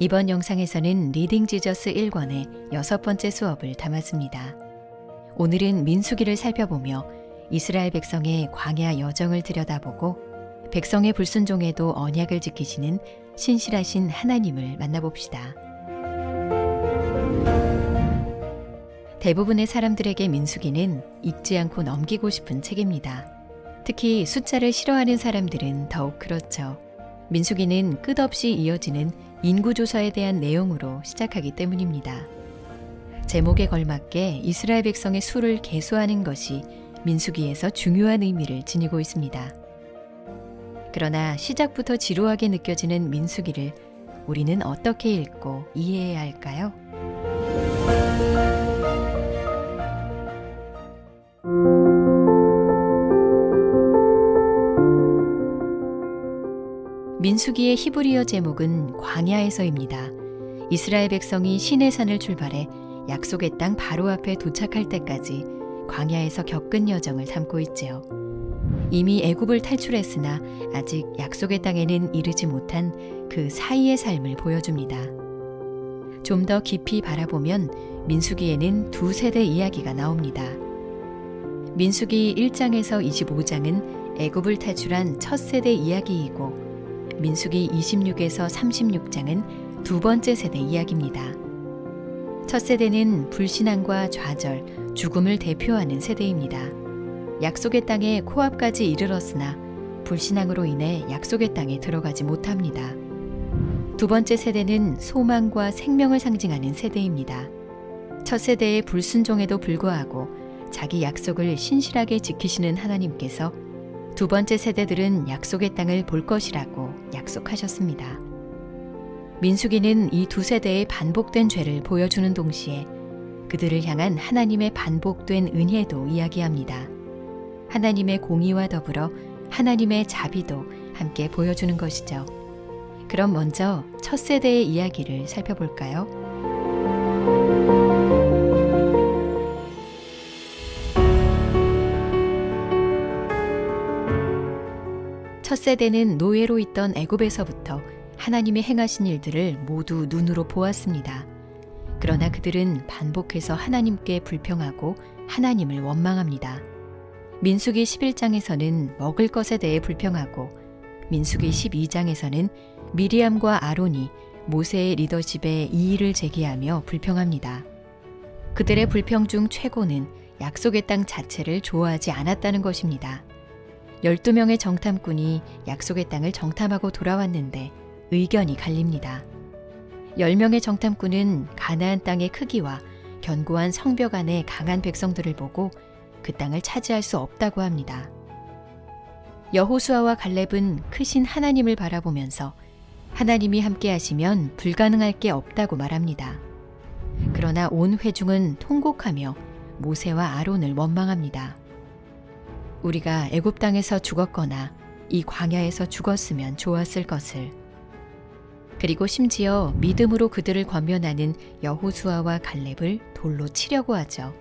이번 영상에서는 리딩 지저스 1권의 6번째 수업을 담았습니다. 오늘은 민수기를 살펴보며 이스라엘 백성의 광야 여정을 들여다보고 백성의 불순종에도 언약을 지키시는 신실하신 하나님을 만나봅시다. 대부분의 사람들에게 민수기는 읽지 않고 넘기고 싶은 책입니다. 특히 숫자를 싫어하는 사람들은 더욱 그렇죠. 민수기는 끝없이 이어지는 인구조사에 대한 내용으로 시작하기 때문입니다. 제목에 걸맞게 이스라엘 백성의 수를 계수하는 것이 민수기에서 중요한 의미를 지니고 있습니다. 그러나 시작부터 지루하게 느껴지는 민수기를 우리는 어떻게 읽고 이해해야 할까요? 민수기의 히브리어 제목은 광야에서입니다. 이스라엘 백성이 시내산을 출발해 약속의 땅 바로 앞에 도착할 때까지 광야에서 겪은 여정을 담고 있지요. 이미 애굽을 탈출했으나 아직 약속의 땅에는 이르지 못한 그 사이의 삶을 보여줍니다. 좀 더 깊이 바라보면 민수기에는 두 세대 이야기가 나옵니다. 민수기 1장에서 25장은 애굽을 탈출한 첫 세대 이야기이고 민수기 26에서 36장은 두 번째 세대 이야기입니다. 첫 세대는 불신앙과 좌절, 죽음을 대표하는 세대입니다. 약속의 땅에 코앞까지 이르렀으나 불신앙으로 인해 약속의 땅에 들어가지 못합니다. 두 번째 세대는 소망과 생명을 상징하는 세대입니다. 첫 세대의 불순종에도 불구하고 자기 약속을 신실하게 지키시는 하나님께서 두 번째 세대들은 약속의 땅을 볼 것이라고 약속하셨습니다. 민수기는 이 두 세대의 반복된 죄를 보여주는 동시에 그들을 향한 하나님의 반복된 은혜도 이야기합니다. 하나님의 공의와 더불어 하나님의 자비도 함께 보여주는 것이죠. 그럼 먼저 첫 세대의 이야기를 살펴볼까요? 첫 세대는 노예로 있던 애굽에서부터 하나님이 행하신 일들을 모두 눈으로 보았습니다. 그러나 그들은 반복해서 하나님께 불평하고 하나님을 원망합니다. 민수기 11장에서는 먹을 것에 대해 불평하고 민수기 12장에서는 미리암과 아론이 모세의 리더십에 이의를 제기하며 불평합니다. 그들의 불평 중 최고는 약속의 땅 자체를 좋아하지 않았다는 것입니다. 12명의 정탐꾼이 약속의 땅을 정탐하고 돌아왔는데 의견이 갈립니다. 10명의 정탐꾼은 가나안 땅의 크기와 견고한 성벽 안에 강한 백성들을 보고 그 땅을 차지할 수 없다고 합니다. 여호수아와 갈렙은 크신 하나님을 바라보면서 하나님이 함께 하시면 불가능할 게 없다고 말합니다. 그러나 온 회중은 통곡하며 모세와 아론을 원망합니다. 우리가 애굽 땅에서 죽었거나 이 광야에서 죽었으면 좋았을 것을. 그리고 심지어 믿음으로 그들을 권면하는 여호수아와 갈렙을 돌로 치려고 하죠.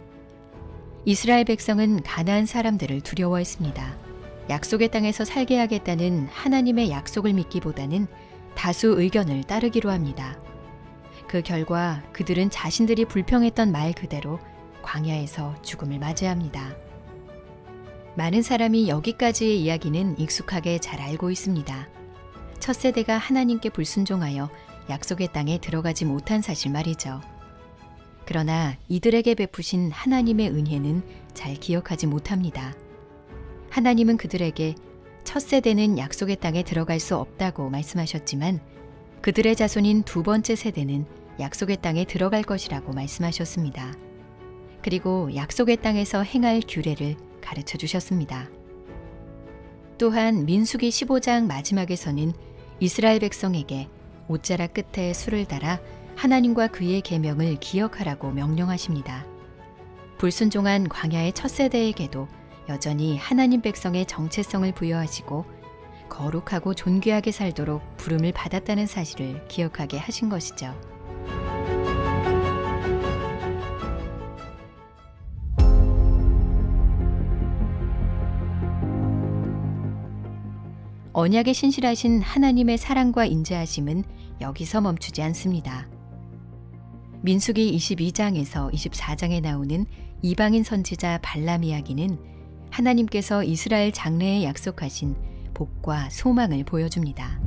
이스라엘 백성은 가나안 사람들을 두려워했습니다. 약속의 땅에서 살게 하겠다는 하나님의 약속을 믿기보다는 다수 의견을 따르기로 합니다. 그 결과 그들은 자신들이 불평했던 말 그대로 광야에서 죽음을 맞이합니다. 많은 사람이 여기까지의 이야기는 익숙하게 잘 알고 있습니다. 첫 세대가 하나님께 불순종하여 약속의 땅에 들어가지 못한 사실 말이죠. 그러나 이들에게 베푸신 하나님의 은혜는 잘 기억하지 못합니다. 하나님은 그들에게 첫 세대는 약속의 땅에 들어갈 수 없다고 말씀하셨지만 그들의 자손인 두 번째 세대는 약속의 땅에 들어갈 것이라고 말씀하셨습니다. 그리고 약속의 땅에서 행할 규례를 가르쳐 주셨습니다. 또한 민수기 15장 마지막에서는 이스라엘 백성에게 옷자락 끝에 술을 달아 하나님과 그의 계명을 기억하라고 명령하십니다. 불순종한 광야의 첫 세대에게도 여전히 하나님 백성의 정체성을 부여하시고 거룩하고 존귀하게 살도록 부름을 받았다는 사실을 기억하게 하신 것이죠. 언약에 신실하신 하나님의 사랑과 인자하심은 여기서 멈추지 않습니다. 민수기 22장에서 24장에 나오는 이방인 선지자 발람 이야기는 하나님께서 이스라엘 장래에 약속하신 복과 소망을 보여줍니다.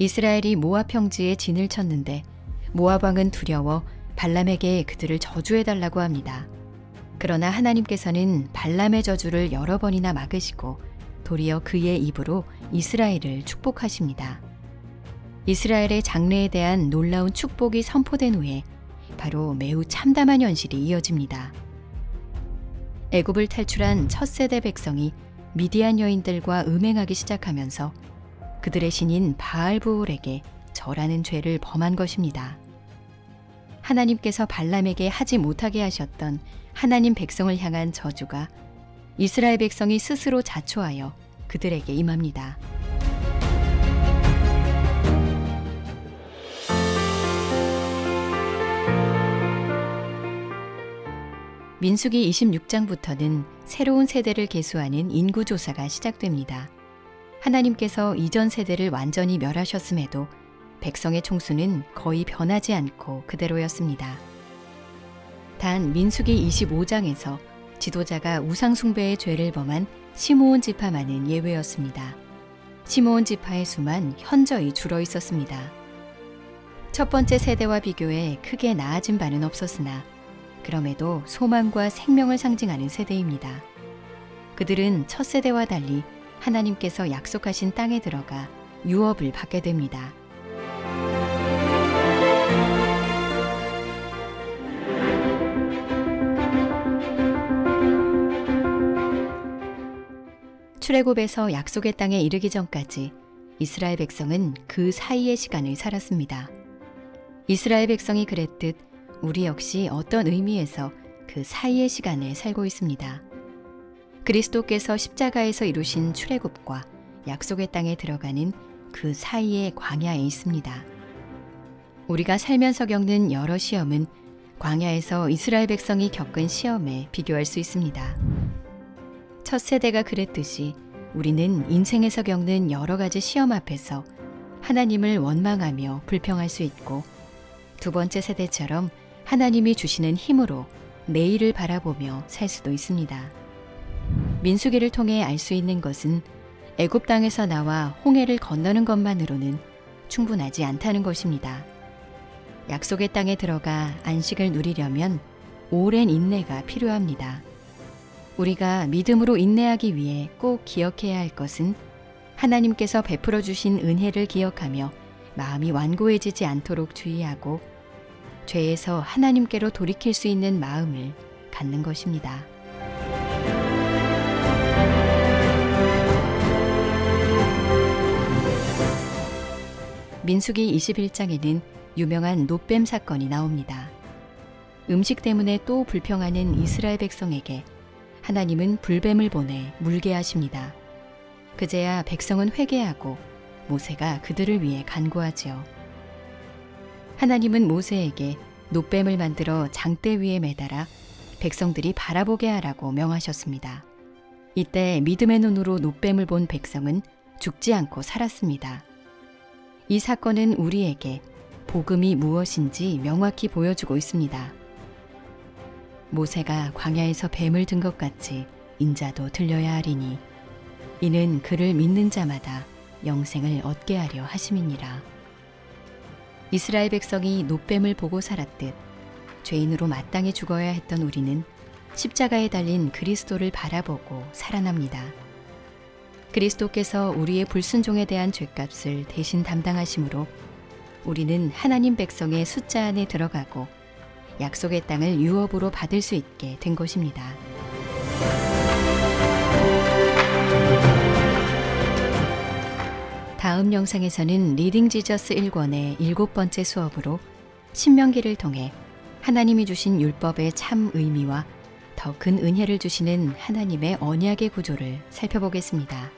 이스라엘이 모압 평지에 진을 쳤는데 모압 왕은 두려워 발람에게 그들을 저주해달라고 합니다. 그러나 하나님께서는 발람의 저주를 여러 번이나 막으시고 도리어 그의 입으로 이스라엘을 축복하십니다. 이스라엘의 장래에 대한 놀라운 축복이 선포된 후에 바로 매우 참담한 현실이 이어집니다. 애굽을 탈출한 첫 세대 백성이 미디안 여인들과 음행하기 시작하면서 그들의 신인 바알브올에게 절하는 죄를 범한 것입니다. 하나님께서 발람에게 하지 못하게 하셨던 하나님 백성을 향한 저주가 이스라엘 백성이 스스로 자초하여 그들에게 임합니다. 민수기 26장부터는 새로운 세대를 계수하는 인구조사가 시작됩니다. 하나님께서 이전 세대를 완전히 멸하셨음에도 백성의 총수는 거의 변하지 않고 그대로였습니다. 단 민수기 25장에서 지도자가 우상숭배의 죄를 범한 시므온 지파만은 예외였습니다. 시므온 지파의 수만 현저히 줄어 있었습니다. 첫 번째 세대와 비교해 크게 나아진 바는 없었으나 그럼에도 소망과 생명을 상징하는 세대입니다. 그들은 첫 세대와 달리 하나님께서 약속하신 땅에 들어가 유업을 받게 됩니다. 출애굽에서 약속의 땅에 이르기 전까지 이스라엘 백성은 그 사이의 시간을 살았습니다. 이스라엘 백성이 그랬듯 우리 역시 어떤 의미에서 그 사이의 시간을 살고 있습니다. 그리스도께서 십자가에서 이루신 출애굽과 약속의 땅에 들어가는 그 사이의 광야에 있습니다. 우리가 살면서 겪는 여러 시험은 광야에서 이스라엘 백성이 겪은 시험에 비교할 수 있습니다. 첫 세대가 그랬듯이 우리는 인생에서 겪는 여러 가지 시험 앞에서 하나님을 원망하며 불평할 수 있고, 두 번째 세대처럼 하나님이 주시는 힘으로 내일을 바라보며 살 수도 있습니다. 민수기를 통해 알 수 있는 것은 애굽 땅에서 나와 홍해를 건너는 것만으로는 충분하지 않다는 것입니다. 약속의 땅에 들어가 안식을 누리려면 오랜 인내가 필요합니다. 우리가 믿음으로 인내하기 위해 꼭 기억해야 할 것은 하나님께서 베풀어 주신 은혜를 기억하며 마음이 완고해지지 않도록 주의하고 죄에서 하나님께로 돌이킬 수 있는 마음을 갖는 것입니다. 민수기 21장에는 유명한 놋뱀 사건이 나옵니다. 음식 때문에 또 불평하는 이스라엘 백성에게 하나님은 불뱀을 보내 물게 하십니다. 그제야 백성은 회개하고 모세가 그들을 위해 간구하지요. 하나님은 모세에게 놋뱀을 만들어 장대 위에 매달아 백성들이 바라보게 하라고 명하셨습니다. 이때 믿음의 눈으로 놋뱀을 본 백성은 죽지 않고 살았습니다. 이 사건은 우리에게 복음이 무엇인지 명확히 보여주고 있습니다. 모세가 광야에서 뱀을 든 것 같이 인자도 들려야 하리니 이는 그를 믿는 자마다 영생을 얻게 하려 하심이니라. 이스라엘 백성이 놋뱀을 보고 살았듯 죄인으로 마땅히 죽어야 했던 우리는 십자가에 달린 그리스도를 바라보고 살아납니다. 그리스도께서 우리의 불순종에 대한 죄값을 대신 담당하심으로 우리는 하나님 백성의 숫자 안에 들어가고 약속의 땅을 유업으로 받을 수 있게 된 것입니다. 다음 영상에서는 리딩 지저스 1권의 7번째 수업으로 신명기를 통해 하나님이 주신 율법의 참 의미와 더 큰 은혜를 주시는 하나님의 언약의 구조를 살펴보겠습니다.